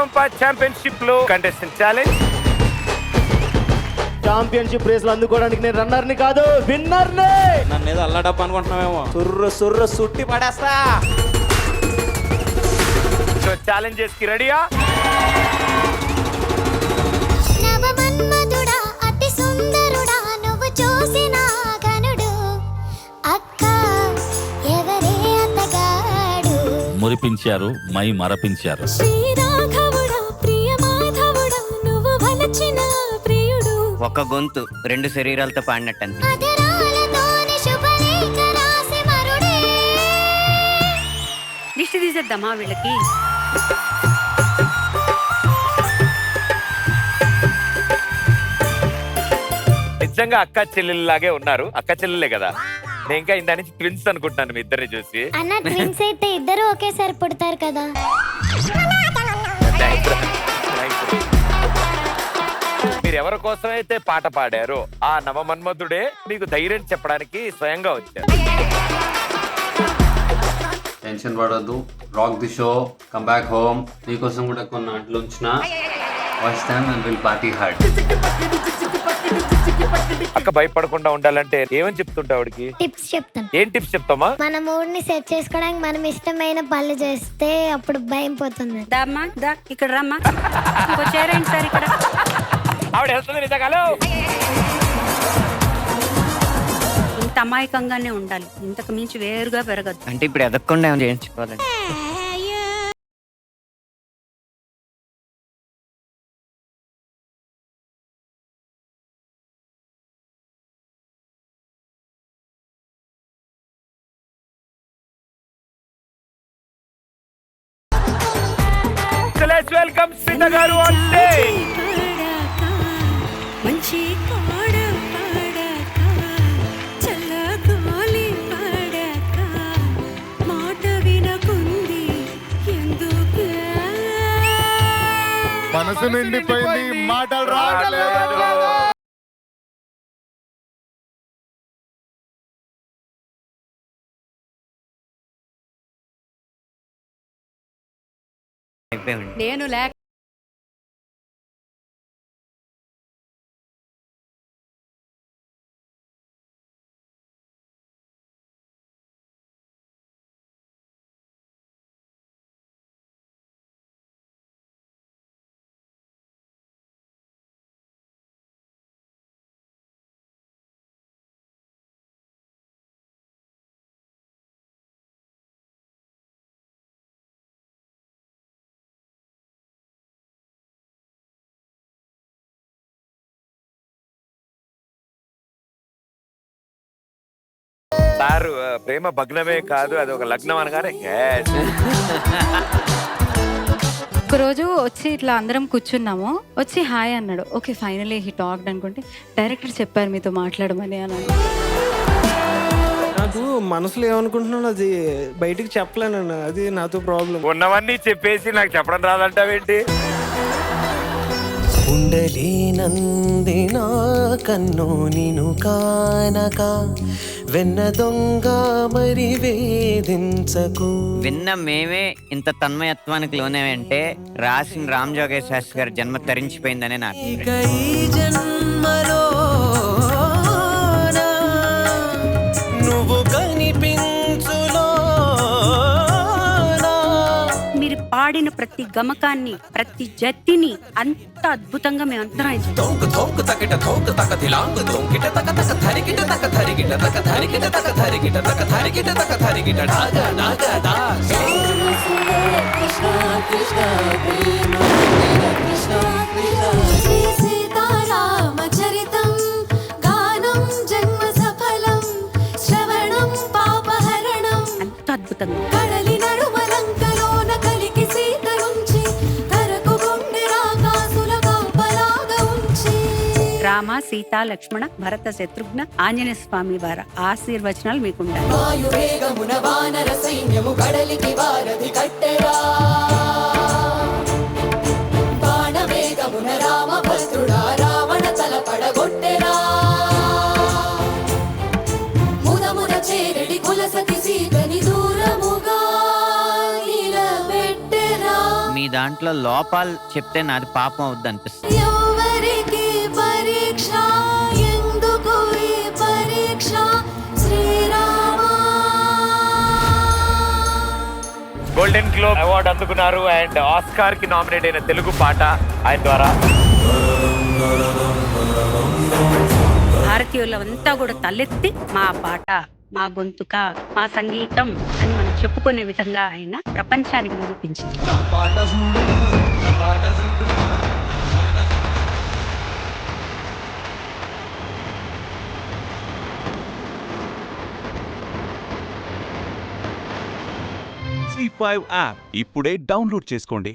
అగరంప championship లో contestant challenge. Championship race లో అందుకోవడానికి నేను రన్నర్ ని కాదు, విన్నర్ ని. నన్ను ఏదో అల్లడప్ప అనుకుంటున్నావేమో. సుర్ర సుట్టి పడేస్తా. సో ఛాలెంజెస్ కి రెడీయా? నవమన్మధుడా అతి సుందరుడా నువ్వు చూసిన గనుడు అక్క ఎవరే అతగాడు. మురిపించారు, మై మరపించారు. శ్రీరాఘవుడా ప్రియ మాధవుడా నువ్వు వలచిన ప్రియుడు. ఒక గొంతు రెండు శరీరాలతో పాడినట్టు అధరాలతోని శుభలేఖ రాసి మరుడే. దిష్టి తీసేద్దామా వీళ్ళకి? నిజంగా అక్క చెల్లెల్లాగే ఉన్నారు. అక్క చెల్లెలే కదా. నేను ఇంకా ఇంత నుంచి ట్విన్స్ అనుకుంటున్నాను మీ ఇద్దరిని చూసి. అన్న ట్విన్స్ అయితే ఇద్దరు ఒకేసారి పుడతారు కదా. మీరు ఎవరి కోసమైతే పాట పాడారో ఆ నవమన్మధుడే మీకు ధైర్యం చెప్పడానికి స్వయంగా వచ్చారు. టెన్షన్ పడొద్దు, rock the show, come back home. నీకోసం కూడా కొన్ని ఆటలు ఉంచిన. Watch them and will party hard. అక్క భయపడకుండా ఉండాలంటే ఏమని చెప్తుంటావు ఆవిడకి? టిప్స్ చెప్తాను. ఏం టిప్స్ చెప్తామా? మన మూడ్ ని సెట్ చేసుకోవడానికి మనం ఇష్టమైన పనులు చేస్తే అప్పుడు భయం పోతుంది. దామ్మా దా ఇక్కడ రమ్మా. ఇంకో చేరేంటి సార్ ఇక్కడ. ఆవిడ వెళ్తుంది నిజంగా. ఇంత అమాయకంగానే ఉండాలి, ఇంతకు మించి వేరుగా పెరగద్దు. అంటే ఇప్పుడు ఎదగకుండా ఏమైనా చేయించుకోవాలండి. వెల్కమ్ సీత గారు ఆన్ స్టేజ్. మంచి పాడ పాడక చల్ల గాలి పాడక మాట వినకుంది ఎందుకు మనసు నిండిపోయింది, మాటలు రావట్లేదు. నేను లేక సార్ ప్రేమ భగ్నమే కాదు, అది ఒక లగ్నం అనగానే ఒకరోజు వచ్చి ఇట్లా అందరం కూర్చున్నాము, వచ్చి హాయ్ అన్నాడు. ఓకే ఫైనలీ హీ టాక్డ్ అనుకుంటే డైరెక్టర్ చెప్పారు మీతో మాట్లాడమని అన్నాడు. నాకు మనసులో ఏమనుకుంటున్నాను అది బయటికి చెప్పలేను, అది నాతో ప్రాబ్లం. ఉన్నవన్నీ చెప్పేసి నాకు చెప్పడం రాదంటావేంటి? ఉండలి నందిన కన్ను నిను కానక వెన్న దొంగ మరి వేధించకు. విన్న మేమే ఇంత తన్మయత్వానికి లోనేవంటే రాసిన రామ్ జోగేష్ శాస్త్రి గారి జన్మ తరించిపోయిందనే నాకు. ఇక ఈ జన్మలో నువ్వు కనిపించులో. మీరు పాడిన ప్రతి గమకాన్ని, ప్రతి జతిని అంత అద్భుతంగా మేము అంతరం సీతారామచరితం గానం జన్మ సఫలం శ్రవణం పాపహరణం. అంత అద్భుతంగా కడలి నడుమలంకలోన కలికి సీతలుంచి తరకు గుండె రాకాసుల కాపలాగా ఉంచి. రామ సీత లక్ష్మణ భరత శత్రుఘ్న ఆంజనేయ స్వామి వారి ఆశీర్వచనాలు మీకుండాలి. వాయువేగమున వానర సైన్యము కడలికి వారధి కట్టెరా. బాణవేగమున రామభద్రుడా రావణ తల పడగొట్టెరా. ముదమున చేరడి కులసతి సీతని దూరముగా నిలబెట్టెరా. మీ మీ దాంట్లో లోపాలు చెప్తే నాది పాపం అవుద్ది అనిపిస్తుంది. ఎవరికి పరీక్ష ఎందుకు ఈ పరీక్ష శ్రీరామా. గోల్డెన్ గ్లోబ్ అవార్డు అందుకున్నారు అండ్ ఆస్కార్ కి నామినేట్ అయిన తెలుగు పాట ఆయన ద్వారా. భారతీయులంతా కూడా తలెత్తి మా పాట, మా గొంతుక, మా సంగీతం అని మనం చెప్పుకునే విధంగా ఆయన ప్రపంచానికి నిరూపించింది. C5 యాప్ ఇప్పుడే డౌన్లోడ్ చేసుకోండి.